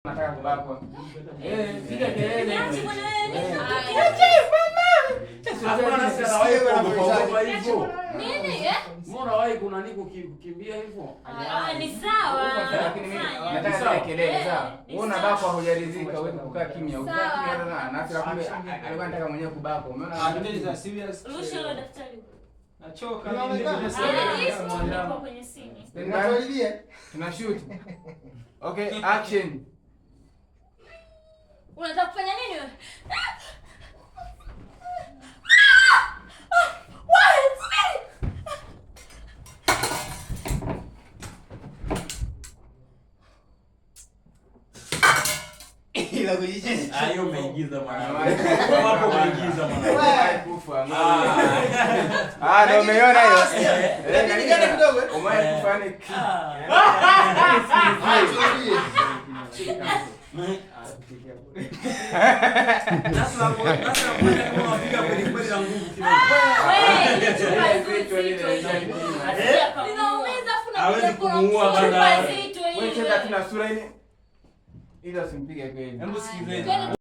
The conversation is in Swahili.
Nataka kubakwa. Piga kelele. Niache bwana wewe. Niache mama. Hapana sasa wewe unapokuwa hivyo. Nini Mbona wewe kuna nini kukimbia hivyo? Ni sawa. Lakini mimi nataka kelele sawa. Wewe unabakwa hujaridhika, wewe kukaa kimya. Ukaa kimya na nafsi kumbe alikuwa anataka mwenyewe kubakwa. Umeona? Akili za serious. Rusha ile daftari. Nachoka Ndio kwenye simu. Tunatuibia. Tunashoot. Okay, action. Unataka kufanya nini wewe? ila kujicheza. Hayo umeigiza mwanangu. Hapo umeigiza mwanangu. Kufa. Ndio umeona hiyo. Ndio kidogo. Umekufa ni Sasa kama wapiga kweli kweli na nguvu kidogo. Hawezi kumuua bana. wewe cheza tuna sura ile. Ila simpige kweli. Hebu sikizeni.